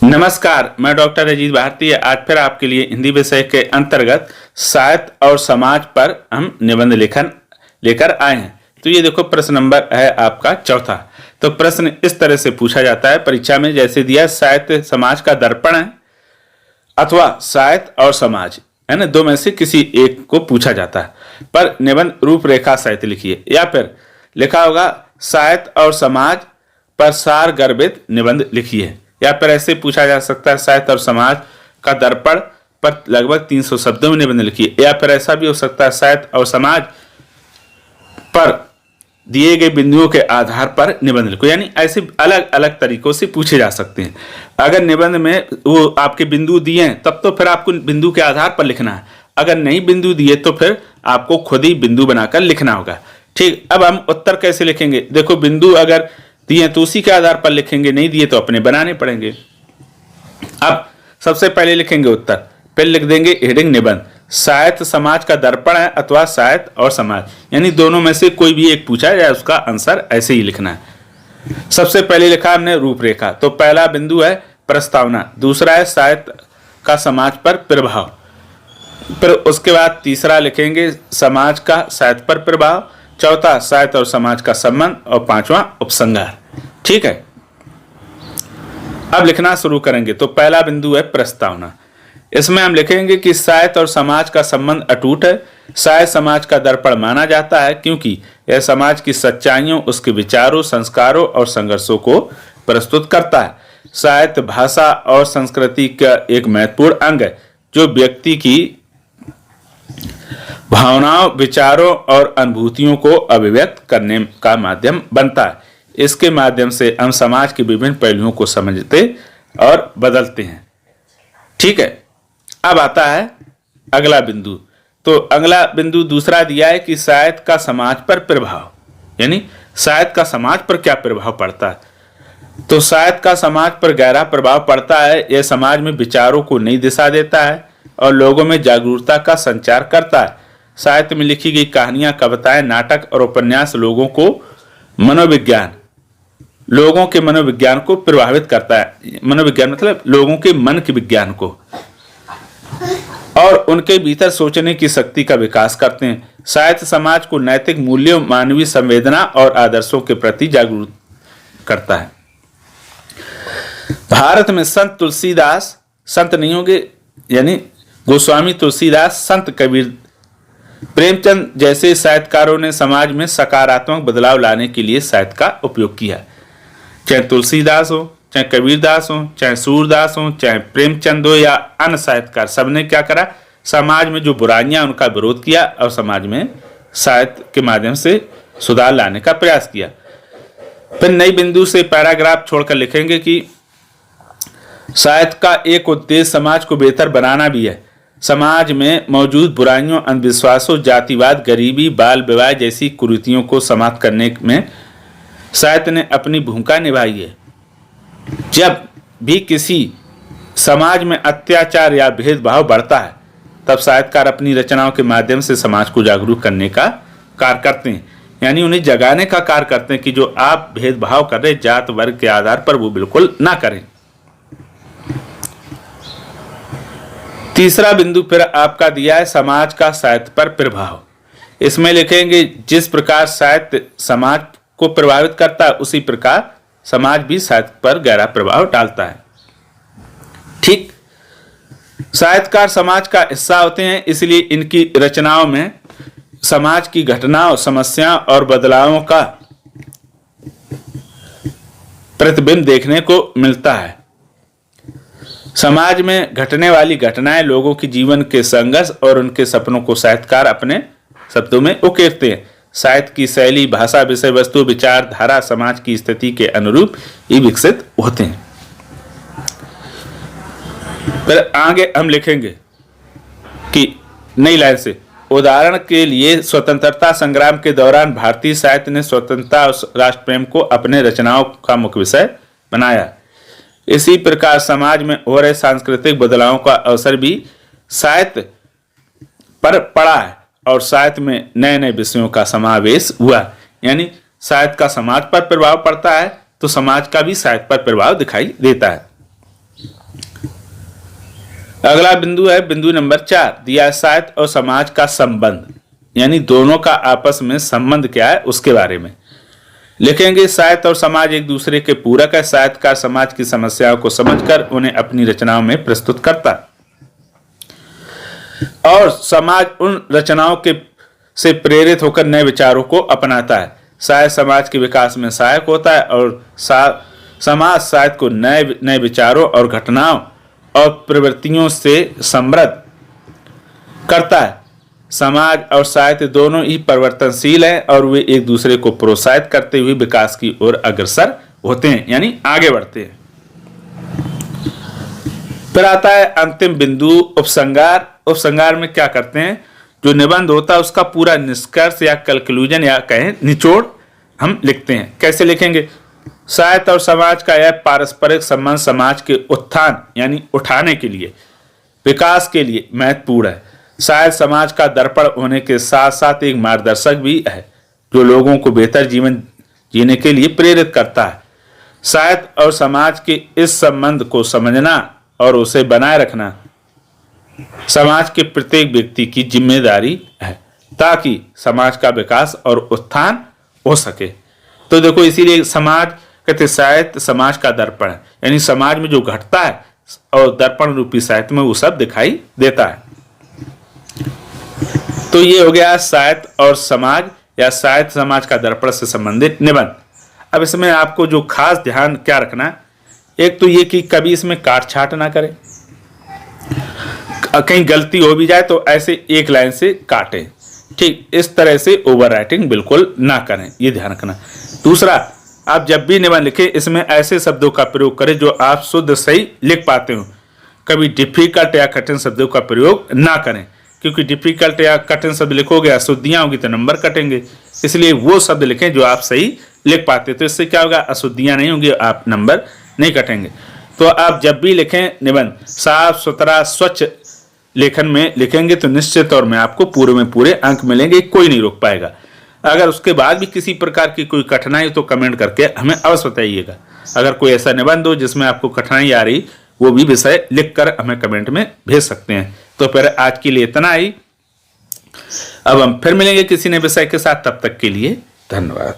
नमस्कार, मैं डॉक्टर अजीत भारती। आज फिर आपके लिए हिंदी विषय के अंतर्गत साहित्य और समाज पर हम निबंध लेखन लेकर आए हैं। तो ये देखो, प्रश्न नंबर है आपका चौथा। तो प्रश्न इस तरह से पूछा जाता है परीक्षा में, जैसे दिया साहित्य समाज का दर्पण है अथवा साहित्य और समाज, है ना, दो में से किसी एक को पूछा जाता है। पर निबंध रूपरेखा सहित लिखिए, या फिर लिखा होगा साहित्य और समाज पर सार गर्भित निबंध लिखिए, या फिर ऐसे पूछा जा सकता है साहित्य और समाज का दर्पण पर लगभग 300 शब्दों में निबंध लिखिए, या फिर ऐसा भी हो सकता है साहित्य और समाज पर दिए गए बिंदुओं के आधार पर निबंध लिखो। यानी ऐसे अलग अलग तरीकों से पूछे जा सकते हैं। अगर निबंध में वो आपके बिंदु दिए हैं तब तो फिर आपको बिंदु के आधार पर लिखना है। अगर नहीं बिंदु दिए तो फिर आपको खुद ही बिंदु बनाकर लिखना होगा। ठीक, अब हम उत्तर कैसे लिखेंगे? देखो, बिंदु अगर दिए तो उसी के आधार पर लिखेंगे, नहीं दिए तो अपने बनाने पड़ेंगे। अब सबसे पहले लिखेंगे उत्तर, फिर लिख देंगे हेडिंग निबंध, साहित्य समाज का दर्पण है अथवा साहित्य और समाज, यानी दोनों में से कोई भी एक पूछा जाए उसका आंसर ऐसे ही लिखना है। सबसे पहले लिखा हमने रूपरेखा, तो पहला बिंदु है प्रस्तावना, दूसरा है साहित्य का समाज पर प्रभाव, फिर उसके बाद तीसरा लिखेंगे समाज का साहित्य पर प्रभाव, चौथा साहित्य और समाज का संबंध, और पांचवा उपसंहार। ठीक है, अब लिखना शुरू करेंगे। तो पहला बिंदु है प्रस्तावना। इसमें हम लिखेंगे कि साहित्य और समाज का संबंध अटूट है। साहित्य समाज का दर्पण माना जाता है क्योंकि यह समाज की सच्चाइयों, उसके विचारों, संस्कारों और संघर्षों को प्रस्तुत करता है। साहित्य भाषा और संस्कृति का एक महत्वपूर्ण अंग है जो व्यक्ति की भावनाओं, विचारों और अनुभूतियों को अभिव्यक्त करने का माध्यम बनता है। इसके माध्यम से हम समाज के विभिन्न पहलुओं को समझते और बदलते हैं। ठीक है, अब आता है अगला बिंदु। तो अगला बिंदु दूसरा दिया है कि साहित्य का समाज पर प्रभाव, यानी साहित्य का समाज पर क्या प्रभाव पड़ता है। तो साहित्य का समाज पर गहरा प्रभाव पड़ता है। यह समाज में विचारों को नई दिशा देता है और लोगों में जागरूकता का संचार करता है। साहित्य में लिखी गई कहानियां, कविताएं, नाटक और उपन्यास लोगों के मनोविज्ञान को प्रभावित करता है। मनोविज्ञान मतलब लोगों के मन के विज्ञान को, और उनके भीतर सोचने की शक्ति का विकास करते हैं। साहित्य समाज को नैतिक मूल्यों, मानवीय संवेदना और आदर्शों के प्रति जागरूक करता है। भारत में संत तुलसीदास, संत नहीं होंगे यानी गोस्वामी तुलसीदास, संत कबीर, प्रेमचंद जैसे साहित्यकारों ने समाज में सकारात्मक बदलाव लाने के लिए साहित्य का उपयोग किया। चाहे तुलसीदास हो, चाहे कबीरदास हो, चाहे सूरदास हो, चाहे प्रेमचंद हो या अन्य साहित्यकार, सबने क्या करा? समाज में जो बुराइयां उनका विरोध किया और समाज में साहित्य के माध्यम से सुधार लाने का प्रयास किया। फिर नई बिंदु से पैराग्राफ छोड़कर लिखेंगे कि साहित्य का एक उद्देश्य समाज को बेहतर बनाना भी है। समाज में मौजूद बुराइयों, अंधविश्वासों, जातिवाद, गरीबी, बाल विवाह जैसी कुरीतियों को समाप्त करने में साहित्य ने अपनी भूमिका निभाई है। जब भी किसी समाज में अत्याचार या भेदभाव बढ़ता है तब साहित्यकार अपनी रचनाओं के माध्यम से समाज को जागरूक करने का कार्य करते हैं, यानी उन्हें जगाने का कार्य करते हैं कि जो आप भेदभाव कर रहे जात वर्ग के आधार पर वो बिल्कुल ना करें। तीसरा बिंदु फिर आपका दिया है समाज का साहित्य पर प्रभाव। इसमें लिखेंगे जिस प्रकार साहित्य समाज को प्रभावित करता है उसी प्रकार समाज भी साहित्य पर गहरा प्रभाव डालता है। ठीक, साहित्यकार समाज का हिस्सा होते हैं, इसलिए इनकी रचनाओं में समाज की घटनाओं, समस्याओं और बदलावों का प्रतिबिंब देखने को मिलता है। समाज में घटने वाली घटनाएं लोगों के जीवन के संघर्ष और उनके सपनों को साहित्यकार अपने शब्दों में उकेरते हैं। साहित्य की शैली, भाषा, विषय वस्तु, विचारधारा समाज की स्थिति के अनुरूप ही विकसित होते हैं। फिर आगे हम लिखेंगे कि नई लाइन से, उदाहरण के लिए स्वतंत्रता संग्राम के दौरान भारतीय साहित्य ने स्वतंत्रता और राष्ट्र प्रेम को अपने रचनाओं का मुख्य विषय बनाया। इसी प्रकार समाज में हो रहे सांस्कृतिक बदलावों का अवसर भी साहित्य पर पड़ा है और साहित्य में नए नए विषयों का समावेश हुआ। यानी साहित्य का समाज पर प्रभाव पड़ता है तो समाज का भी साहित्य पर प्रभाव दिखाई देता है। अगला बिंदु है बिंदु नंबर 4, दिया है साहित्य और समाज का संबंध, यानी दोनों का आपस में संबंध क्या है उसके बारे में लिखेंगे। साहित्य और समाज एक दूसरे के पूरक है। साहित्यकार समाज की समस्याओं को समझकर उन्हें अपनी रचनाओं में प्रस्तुत करता है और समाज उन रचनाओं के से प्रेरित होकर नए विचारों को अपनाता है। साहित्य समाज के विकास में सहायक होता है और समाज साहित्य को नए नए विचारों और घटनाओं और प्रवृत्तियों से समृद्ध करता है। समाज और साहित्य दोनों ही परिवर्तनशील हैं और वे एक दूसरे को प्रोत्साहित करते हुए विकास की ओर अग्रसर होते हैं, यानी आगे बढ़ते हैं। फिर आता है अंतिम बिंदु, उपसंहार। उपसंहार में क्या करते हैं, जो निबंध होता है उसका पूरा निष्कर्ष या कंक्लूजन या कहें निचोड़ हम लिखते हैं। कैसे लिखेंगे, साहित्य और समाज का यह पारस्परिक संबंध समाज के उत्थान यानी उठाने के लिए, विकास के लिए महत्वपूर्ण है। साहित्य समाज का दर्पण होने के साथ साथ एक मार्गदर्शक भी है जो लोगों को बेहतर जीवन जीने के लिए प्रेरित करता है। साहित्य और समाज के इस संबंध को समझना और उसे बनाए रखना समाज के प्रत्येक व्यक्ति की जिम्मेदारी है ताकि समाज का विकास और उत्थान हो सके। तो देखो, इसीलिए समाज कहते साहित्य समाज का दर्पण है, यानी समाज में जो घटता है और दर्पण रूपी साहित्य में वो सब दिखाई देता है। तो ये हो गया साहित्य और समाज या साहित्य समाज का दर्पण से संबंधित निबंध। अब इसमें आपको जो खास ध्यान क्या रखना, एक तो ये कि कभी इसमें काट छाट ना करें, कहीं गलती हो भी जाए तो ऐसे एक लाइन से काटें, ठीक इस तरह से ओवर राइटिंग बिल्कुल ना करें, ये ध्यान रखना। दूसरा, आप जब भी निबंध लिखें इसमें ऐसे शब्दों का प्रयोग करें जो आप शुद्ध सही लिख पाते हो। कभी डिफिकल्ट या कठिन शब्दों का प्रयोग ना करें, क्योंकि डिफिकल्ट या कठिन शब्द लिखोगे, अशुद्धियां होगी तो नंबर कटेंगे। इसलिए वो शब्द लिखें जो आप सही लिख पाते, तो इससे क्या होगा, अशुद्धियां नहीं होंगी, आप नंबर नहीं कटेंगे। तो आप जब भी लिखें निबंध साफ सुथरा स्वच्छ लेखन में लिखेंगे तो निश्चित तौर में आपको पूरे में पूरे अंक मिलेंगे, कोई नहीं रोक पाएगा। अगर उसके बाद भी किसी प्रकार की कोई कठिनाई हो तो कमेंट करके हमें अवश्य बताइएगा। अगर कोई ऐसा निबंध हो जिसमें आपको कठिनाई आ रही, वो भी विषय लिखकर हमें कमेंट में भेज सकते हैं। तो फिर आज के लिए इतना ही, अब हम फिर मिलेंगे किसी नए विषय के साथ, तब तक के लिए धन्यवाद।